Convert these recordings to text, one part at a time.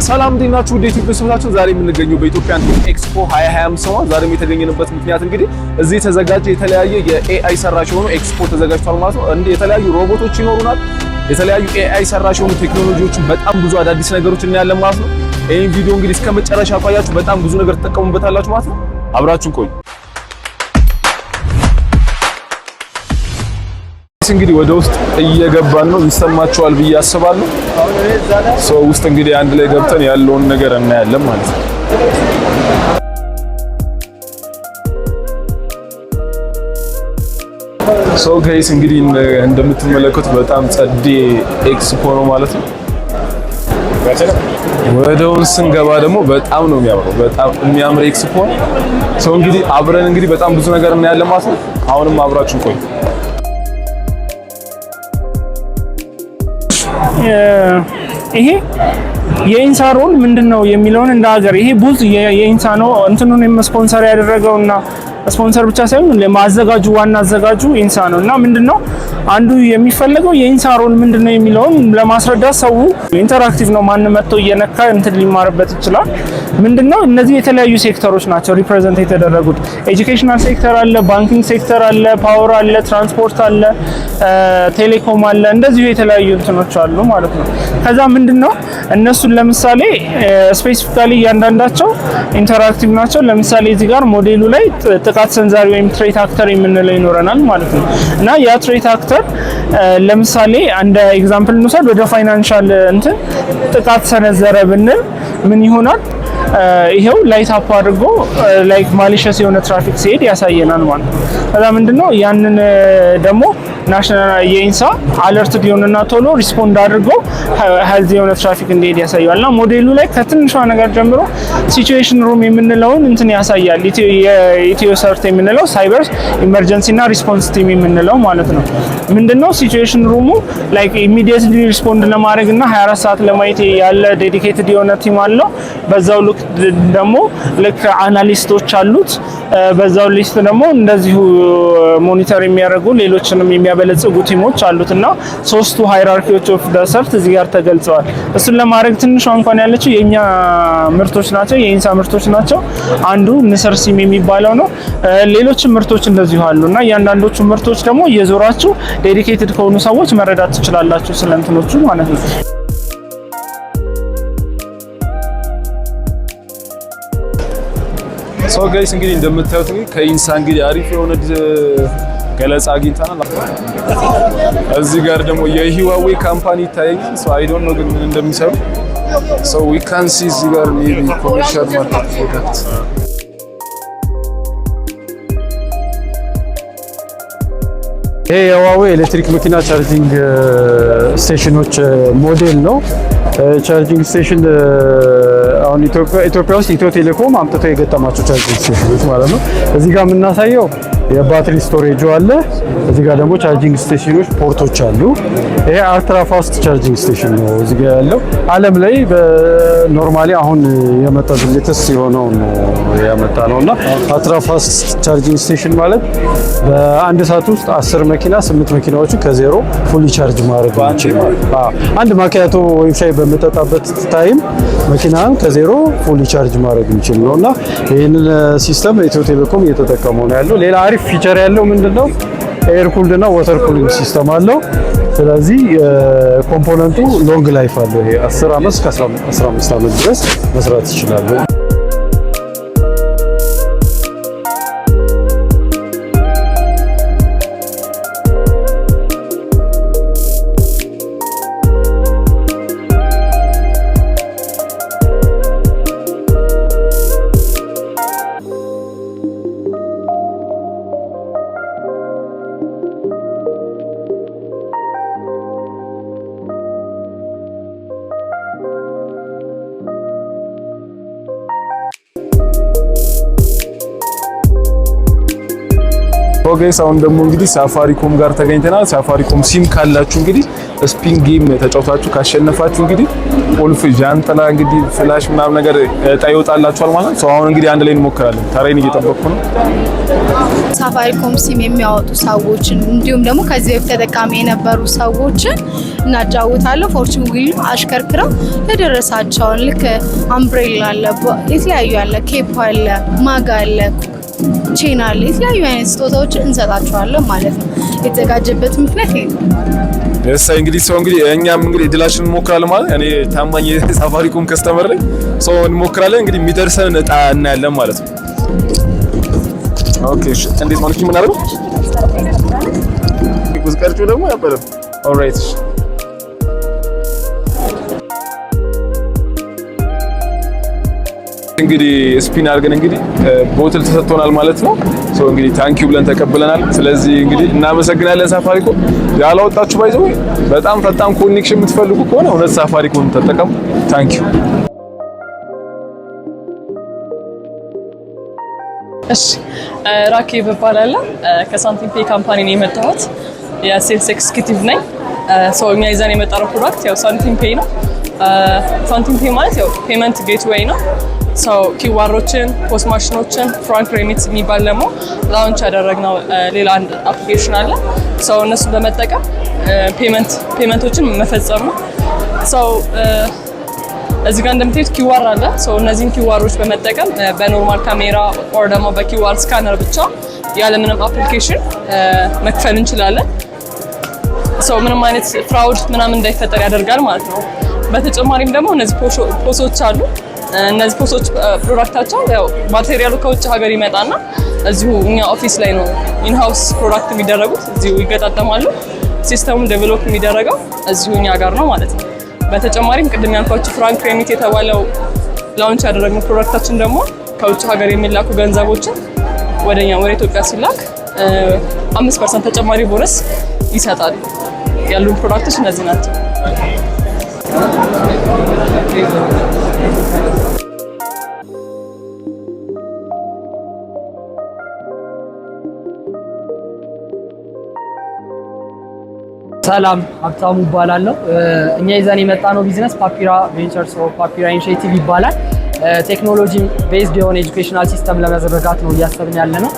ሰላም ዲናችሁ ወደ ኢትዮጵያ ሰውታችሁ ዛሬ የምንገኘው በኢትዮጵያን ኤክስፖ 2025 ነው። ዛሬም የተገኘንበት ምክንያት እንግዲህ እዚህ የተዘጋጀ የተለያየ የኤአይ ሰራሽ የሆኑ ኤክስፖ ተዘጋጅቷል ማለት ነው። እንደ የተለያዩ ሮቦቶች ይኖሩናል፣ የተለያዩ ኤአይ ሰራሽ የሆኑ ቴክኖሎጂዎችን በጣም ብዙ አዳዲስ ነገሮች እናያለን ማለት ነው። ይሄን ቪዲዮ እንግዲህ እስከመጨረሻ አቋያችሁ በጣም ብዙ ነገር ተጠቀሙበታላችሁ ማለት ነው። አብራችሁን ቆዩ። እንግዲህ ወደ ውስጥ እየገባን ነው፣ ይሰማችኋል ብዬ አስባለሁ። ሰው ውስጥ እንግዲህ አንድ ላይ ገብተን ያለውን ነገር እናያለን ማለት ነው። ሰው ጋይስ እንግዲህ እንደምትመለከቱት በጣም ጸዴ ኤክስፖ ነው ማለት ነው። ወደውን ስንገባ ደግሞ በጣም ነው የሚያምረው፣ በጣም የሚያምር ኤክስፖ ነው። ሰው እንግዲህ አብረን እንግዲህ በጣም ብዙ ነገር እናያለን ማለት ነው። አሁንም አብራችሁ ቆዩ። ይሄ የኢንሳ ሮል ምንድነው የሚለውን እንደ ሀገር ይሄ ቡዝ የኢንሳ ነው እንትኑን ስፖንሰር ያደረገውና ስፖንሰር ብቻ ሳይሆን ለማዘጋጁ ዋና አዘጋጁ ኢንሳ ነውና ምንድነው አንዱ የሚፈልገው የኢንሳ ሮል ምንድነው የሚለውን ለማስረዳት ሰው ኢንተራክቲቭ ነው። ማን መጥቶ እየነካ እንትን ሊማርበት ይችላል። ምንድነው እነዚህ የተለያዩ ሴክተሮች ናቸው ሪፕሬዘንት የተደረጉት። ኤጁኬሽናል ሴክተር አለ፣ ባንኪንግ ሴክተር አለ፣ ፓወር አለ፣ ትራንስፖርት አለ፣ ቴሌኮም አለ። እንደዚሁ የተለያዩ እንትኖች አሉ ማለት ነው። ከዛ ምንድነው እነሱን ለምሳሌ ስፔሲፊካሊ እያንዳንዳቸው ኢንተራክቲቭ ናቸው። ለምሳሌ እዚህ ጋር ሞዴሉ ላይ ጥቃት ሰንዛሪ ወይም ትሬት አክተር የምንለው ይኖረናል ማለት ነው። እና ያ ትሬት አክተር ለምሳሌ አንድ ኤግዛምፕል እንውሰድ። ወደ ፋይናንሻል እንትን ጥቃት ሰነዘረ ብንል ምን ይሆናል? ይሄው ላይት አፕ አድርጎ ላይክ ማሊሸስ የሆነ ትራፊክ ሲሄድ ያሳየናል ማለት ነው። ከዛ ምንድነው ያንን ደግሞ ናሽናል የኢንሳ አለርት ዲዮንና ቶሎ ሪስፖንድ አድርጎ ሄልዝ የሆነ ትራፊክ እንዲሄድ ያሳያልና ሞዴሉ ላይ ከትንሿ ነገር ጀምሮ ሲቹዌሽን ሩም የምንለውን እንትን ያሳያል። ኢትዮ ሰርት የምንለው ሳይበር ኢመርጀንሲና ሪስፖንስ ቲም የምንለው ማለት ነው። ምንድነው ሲቹዌሽን ሩሙ ላይክ ኢሚዲየትሊ ሪስፖንድ ለማድረግና 24 ሰዓት ለማየት ያለ ዴዲኬትድ የሆነ ቲም አለው። በዛው ልክ ደግሞ ልክ አናሊስቶች አሉት። በዛው ሊስት ደግሞ እንደዚሁ ሞኒተር የሚያደርጉ ሌሎችንም የሚያበለጽጉ ቲሞች አሉትና ሶስቱ ሃይራርኪዎች ኦፍ ዘ ሰርት እዚህ ጋር ተገልጸዋል። እሱን ለማድረግ ትንሿ እንኳን ያለችው የኛ ምርቶች ናቸው፣ የኢንሳ ምርቶች ናቸው። አንዱ ንስር ሲም የሚባለው ነው። ሌሎችም ምርቶች እንደዚሁ አሉና እያንዳንዶቹ ምርቶች ደግሞ እየዞራችሁ ዴዲኬትድ ከሆኑ ሰዎች መረዳት ትችላላችሁ ስለእንትኖቹ ማለት ነው። ሶ ጋይስ እንግዲህ እንደምታዩት ከኢንሳ እንግዲህ አሪፍ የሆነ ገለጻ አግኝተናል። እዚህ ጋር ደግሞ የሂዋዌ ካምፓኒ ይታየኛል። ሶ አይ ዶንት ኖ ግን ምን እንደሚሰሩ ሶ ዊ ካን ሲ እዚህ ጋር ሜቢ ኮመርሻል ማርኬት ፕሮዳክት ይሄ የሂዋዌ ኤሌክትሪክ መኪና ቻርጂንግ ስቴሽኖች ሞዴል ነው። ቻርጂንግ ስቴሽን አሁን ኢትዮጵያ ውስጥ ኢትዮ ቴሌኮም አምጥቶ የገጠማቸው ቻርጂንግ ስቴሽኖች ማለት ነው። እዚህ ጋር የምናሳየው የባትሪ ስቶሬጅ አለ። እዚህ ጋር ደግሞ ቻርጂንግ ስቴሽኖች ፖርቶች አሉ። ይሄ አልትራ ፋስት ቻርጂንግ ስቴሽን ነው እዚህ ጋር ያለው። ዓለም ላይ በኖርማሊ አሁን የመጣ ሌተስት የሆነው ነው ያመጣ ነውና አልትራ ፋስት ቻርጂንግ ስቴሽን ማለት በአንድ ሰዓት ውስጥ 10 መኪና 8 መኪናዎችን ከዜሮ ፉሊ ቻርጅ ማድረግ ይችላል። አንድ ማኪያቶ ወይም ሻይ በመጠጣበት ታይም መኪናን ከዜሮ ፉሊ ቻርጅ ማድረግ የሚችል ነውና ይሄንን ሲስተም ኢትዮ ቴሌኮም እየተጠቀመው ነው ያለው። ሌላ አሪፍ ፊቸር ያለው ምንድነው? ኤር ኩልድ እና ዋተር ኩሊንግ ሲስተም አለው። ስለዚህ ኮምፖነንቱ ሎንግ ላይፍ አለው። ይሄ 10 ዓመት እስከ 15 ዓመት ድረስ መስራት ይችላል። ኦኬ አሁን ደግሞ እንግዲህ ሳፋሪኮም ጋር ተገኝተናል። ሳፋሪኮም ሲም ካላችሁ እንግዲህ ስፒን ጌም ተጫውታችሁ ካሸነፋችሁ እንግዲህ ቁልፍ ጃንጥላ እንግዲህ ፍላሽ ምናምን ነገር እጣ ይወጣላችኋል ማለት ነው። አሁን እንግዲህ አንድ ላይ እንሞክራለን። ታሬን እየጠበቅኩ ነው። ሳፋሪኮም ሲም የሚያወጡ ሰዎችን እንዲሁም ደግሞ ከዚህ በፊት ተጠቃሚ የነበሩ ሰዎችን እናጫውታለን። ፎርቹን ዊል አሽከርክረው የደረሳቸውን ልክ አምብሬላ አለ፣ የተለያዩ አለ፣ ኬፕ አለ፣ ማጋ አለ፣ ቼን አለ፣ የተለያዩ አይነት ስጦታዎችን እንሰጣቸዋለን ማለት ነው። የተዘጋጀበት ምክንያት ይሄ ነው። እሰይ እንግዲህ ሰው እንግዲህ እኛም እንግዲህ እድላችንን እንሞክራለን ማለት እኔ ታማኝ ሳፋሪኮም ከስተመር ነኝ። ሰው እንሞክራለን እንግዲህ የሚደርሰን እጣ እናያለን ማለት ነው። ኦኬ እሺ እንዴት ማለት ምን አደረገው? ጉዝቀርጩ ደግሞ ያበረ ኦልራይት እንግዲህ ስፒን አድርገን እንግዲህ ቦትል ተሰጥቶናል ማለት ነው። ሶ እንግዲህ ታንኪዩ ብለን ተቀብለናል። ስለዚህ እንግዲህ እናመሰግናለን ሳፋሪኮም። ያላወጣችሁ ባይዘው በጣም ፈጣን ኮኔክሽን የምትፈልጉ ከሆነ እውነት ሳፋሪኮም ተጠቀሙ። ታንኪዩ። እሺ ራኬብ እባላለሁ። ከሳንቲም ፔይ ካምፓኒ ነው የመጣሁት። የሴልስ ኤክስኪዩቲቭ ነኝ። ሶ እኛ ይዘን የመጣነው ፕሮዳክት ያው ሳንቲም ፔይ ነው። ሳንቲም ፔይ ማለት ያው ፔመንት ጌትዌይ ነው። ሶ ኪዋሮችን፣ ፖስት ማሽኖችን፣ ፍራንክ ሬሚትስ የሚባል ደግሞ ላውንች ያደረግነው ሌላ አንድ አፕሊኬሽን አለ። ሶ እነሱን በመጠቀም ፔመንቶችን መፈጸም ነው። ሶ እዚህ ጋር እንደምታዩት ኪዋር አለ። ሶ እነዚህን ኪዋሮች በመጠቀም በኖርማል ካሜራ ኦር ደግሞ በኪዋር ስካነር ብቻ ያለምንም አፕሊኬሽን መክፈል እንችላለን። ሶ ምንም አይነት ፍራውድ ምናምን እንዳይፈጠር ያደርጋል ማለት ነው። በተጨማሪም ደግሞ እነዚህ ፖሶች አሉ። እነዚህ ፖሶች ፕሮዳክታቸው ያው ማቴሪያሉ ከውጭ ሀገር ይመጣና እዚሁ እኛ ኦፊስ ላይ ነው ኢንሃውስ ፕሮዳክት የሚደረጉት፣ እዚሁ ይገጣጠማሉ። ሲስተሙን ዴቨሎፕ የሚደረገው እዚሁ እኛ ጋር ነው ማለት ነው። በተጨማሪም ቅድም ያልኳችሁ ፍራንክ ሬሚት የተባለው ላውንች ያደረግነው ፕሮዳክታችን ደግሞ ከውጭ ሀገር የሚላኩ ገንዘቦችን ወደኛ ወደ ኢትዮጵያ ሲላክ 5% ተጨማሪ ቦነስ ይሰጣል። ያሉን ፕሮዳክቶች እነዚህ ናቸው። ሰላም ሀብታሙ እባላለሁ። እኛ ይዘን የመጣነው ቢዝነስ ፓፒራ ቬንቸርስ ኦር ፓፒራ ኢኒሺዬቲቭ ይባላል። ቴክኖሎጂ ቤዝድ የሆነ ኤጁኬሽናል ሲስተም ለመዘርጋት ነው እያሰብን ያለነው።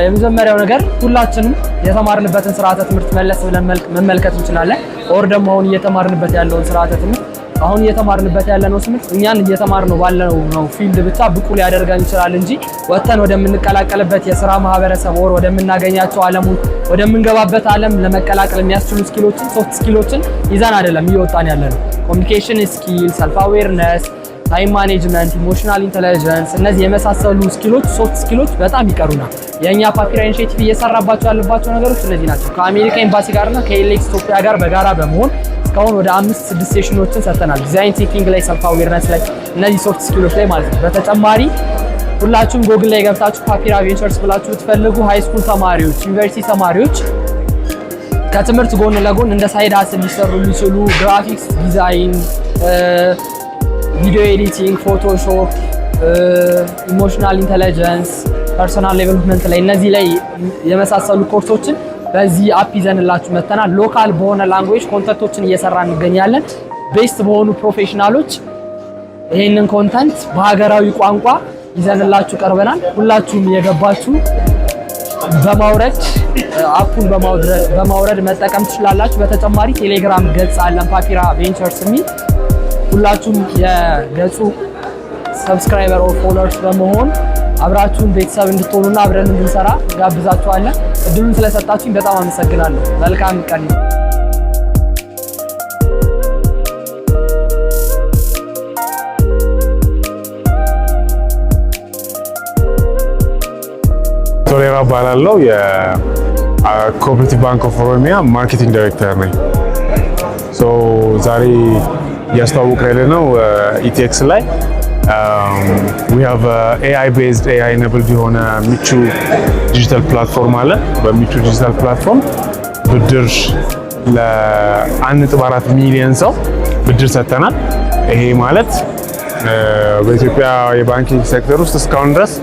የመጀመሪያው ነገር ሁላችንም የተማርንበትን ስርዓተ ትምህርት መለስ ብለን መመልከት እንችላለን። ኦር ደግሞ አሁን እየተማርንበት ያለውን ስርዓተ ትምህርት አሁን እየተማርንበት ያለነው ትምህርት እኛን እየተማርነው ባለው ነው ፊልድ ብቻ ብቁ ሊያደርገን ይችላል እንጂ ወጥተን ወደምንቀላቀልበት የስራ ማህበረሰብ ወር ወደምናገኛቸው ዓለሙን ወደምንገባበት ዓለም ለመቀላቀል የሚያስችሉ ስኪሎችን ሶፍት ስኪሎችን ይዘን አይደለም እየወጣን ያለነው። ኮሚኒኬሽን ስኪል፣ ሰልፍ አዌርነስ፣ ታይም ማኔጅመንት፣ ኢሞሽናል ኢንተለጀንስ እነዚህ የመሳሰሉ ስኪሎች ሶፍት ስኪሎች በጣም ይቀሩናል። የኛ ፓፒራ ኢኒሺዬቲቭ እየሰራባቸው ያለባቸው ነገሮች እነዚህ ናቸው። ከአሜሪካ ኤምባሲ ጋርና ከኤሌክስ ኢትዮጵያ ጋር በጋራ በመሆን እስካሁን ወደ 5-6 ሴሽኖችን ሰጥተናል። ዲዛይን ቲንኪንግ ላይ፣ ሰልፍ አዌርነስ ላይ፣ እነዚህ ሶፍት ስኪሎች ላይ ማለት ነው። በተጨማሪ ሁላችሁም ጎግል ላይ ገብታችሁ ፓፒራ ቬንቸርስ ብላችሁ ብትፈልጉ ሃይ ስኩል ተማሪዎች፣ ዩኒቨርሲቲ ተማሪዎች ከትምህርት ጎን ለጎን እንደ ሳይድ ሀስል ሊሰሩ የሚችሉ ግራፊክስ ዲዛይን፣ ቪዲዮ ኤዲቲንግ፣ ፎቶሾፕ፣ ኢሞሽናል ኢንተለጀንስ፣ ፐርሶናል ዴቨሎፕመንት ላይ እነዚህ ላይ የመሳሰሉ ኮርሶችን በዚህ አፕ ይዘንላችሁ መተናል። ሎካል በሆነ ላንጉዌጅ ኮንተንቶችን እየሰራ እንገኛለን። ቤስት በሆኑ ፕሮፌሽናሎች ይሄንን ኮንተንት በሀገራዊ ቋንቋ ይዘንላችሁ ቀርበናል። ሁላችሁም የገባችሁ በማውረድ አፑን በማውረድ መጠቀም ትችላላችሁ። በተጨማሪ ቴሌግራም ገጽ አለን ፓፒራ ቬንቸርስ የሚል ሁላችሁም የገጹ ሰብስክራይበር ኦር ፎሎወርስ በመሆን አብራችሁን ቤተሰብ እንድትሆኑና አብረን እንድንሰራ ጋብዛችኋለን። እድሉን ስለሰጣችሁኝ በጣም አመሰግናለሁ። መልካም ቀን። ቶሌራ እባላለሁ። የኮኦፐሬቲቭ ባንክ ኦፍ ኦሮሚያ ማርኬቲንግ ዳይሬክተር ነኝ። ዛሬ እያስተዋወቅን ያለነው ኢቲኤክስ ላይ we have AI based AI enabled የሆነ ሚቹ ዲጂታል ፕላትፎርም አለ። በሚቹ ዲጂታል ፕላትፎርም ብድር ለ1.4 ሚሊዮን ሰው ብድር ሰጥተናል። ይሄ ማለት በኢትዮጵያ የባንኪንግ ሴክተር ውስጥ እስካሁን ድረስ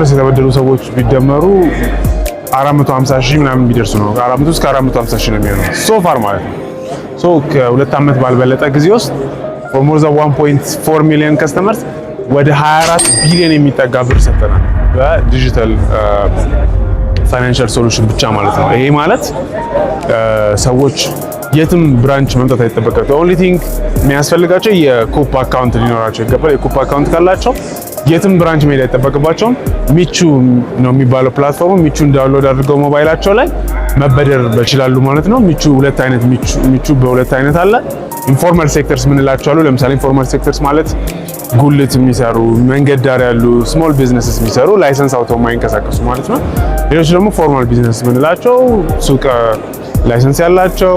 የተበደሩ ሰዎች ቢደመሩ 450 ሺህ ምናምን ቢደርሱ ነው 400 እስከ 450 ሺህ ነው የሚሆነው ሶፋር ማለት ነው። ሶ ከሁለት ዓመት ባልበለጠ ጊዜ ውስጥ for more than 1.4 ሚሊዮን ከስተመርስ ወደ 24 ቢሊዮን የሚጠጋ ብር ሰጥተናል በዲጂታል ፋይናንሻል ሶሉሽን ብቻ ማለት ነው። ይሄ ማለት ሰዎች የትም ብራንች መምጣት አይጠበቃቸው። ኦንሊ ቲንግ የሚያስፈልጋቸው የኮፕ አካውንት ሊኖራቸው ይገባል። የኮፕ አካውንት ካላቸው የትም ብራንች መሄድ አይጠበቅባቸውም። ሚቹ ነው የሚባለው ፕላትፎርሙ ሚቹን ዳውንሎድ አድርገው ሞባይላቸው ላይ መበደር ይችላሉ ማለት ነው። ሚቹ በሁለት አይነት አለ። ኢንፎርማል ሴክተርስ ምንላቸው አሉ። ለምሳሌ ኢንፎርማል ሴክተርስ ማለት ጉልት የሚሰሩ መንገድ ዳር ያሉ ስሞል ቢዝነስስ የሚሰሩ ላይሰንስ አውጥተው የማይንቀሳቀሱ ማለት ነው። ሌሎች ደግሞ ፎርማል ቢዝነስ ምንላቸው ሱቅ ላይሰንስ ያላቸው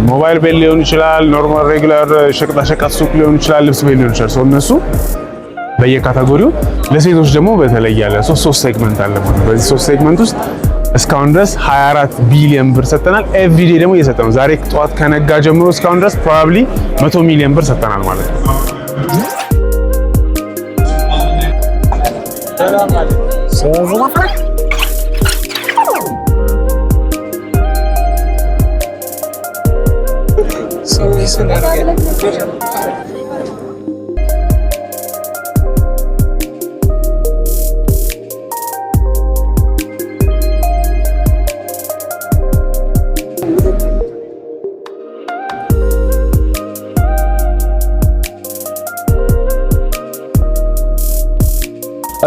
ሞባይል ቤት ሊሆን ይችላል፣ ኖርማል ሬጉላር ሸቀጣሸቀጥ ሱቅ ሊሆን ይችላል፣ ልብስ ቤት ሊሆን ይችላል። እነሱ በየካታጎሪው ለሴቶች ደግሞ በተለይ ያለ ሶስት ሴግመንት አለ ማለት ነው። በዚህ 3 ሴግመንት ውስጥ እስካሁን ድረስ 24 ቢሊዮን ብር ሰጥተናል። ኤቭሪዴ ደግሞ እየሰጠ ነው። ዛሬ ጠዋት ከነጋ ጀምሮ እስካሁን ድረስ ፕሮባብሊ 100 ሚሊዮን ብር ሰጥተናል ማለት ነው።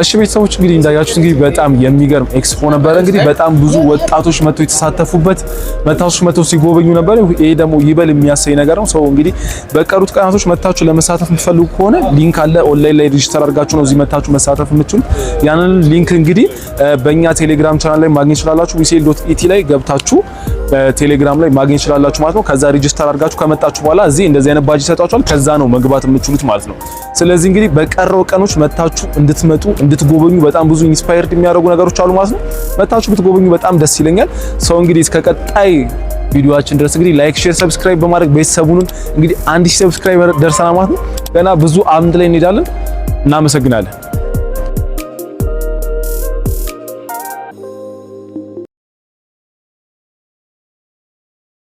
እሺ ቤተሰቦች እንግዲህ እንዳያችሁት እንግዲህ በጣም የሚገርም ኤክስፖ ነበር። እንግዲህ በጣም ብዙ ወጣቶች መጥተው የተሳተፉበት መጥተው ሲጎበኙ ነበር። ይሄ ደግሞ ይበል የሚያሰኝ ነገር ነው። ሰው እንግዲህ በቀሩት ቀናቶች መጥታችሁ ለመሳተፍ የምትፈልጉ ከሆነ ሊንክ አለ። ኦንላይን ላይ ሬጂስተር አድርጋችሁ ነው እዚህ መጥታችሁ መሳተፍ የምትችሉት። ያንን ሊንክ እንግዲህ በእኛ ቴሌግራም ቻናል ላይ ማግኘት ይችላላችሁ። wisel.et ላይ ገብታችሁ ቴሌግራም ላይ ማግኘት ይችላላችሁ ማለት ነው። ከዛ ሬጂስተር አድርጋችሁ ከመጣችሁ በኋላ እዚህ እንደዚህ አይነት ባጅ ይሰጣችኋል። ከዛ ነው መግባት የምትችሉት ማለት ነው። ስለዚህ እንግዲህ በቀረው ቀኖች መጥታችሁ እንድትመጡ እንድትጎበኙ በጣም ብዙ ኢንስፓየርድ የሚያደርጉ ነገሮች አሉ ማለት ነው። መጥታችሁ ብትጎበኙ በጣም ደስ ይለኛል። ሰው እንግዲህ እስከ ቀጣይ ቪዲዮአችን ድረስ እንግዲህ ላይክ፣ ሼር፣ ሰብስክራይብ በማድረግ ቤተሰቡን እንግዲህ 1000 ሰብስክራይበር ደርሰናል ማለት ነው። ገና ብዙ አምድ ላይ እንሄዳለን። እናመሰግናለን።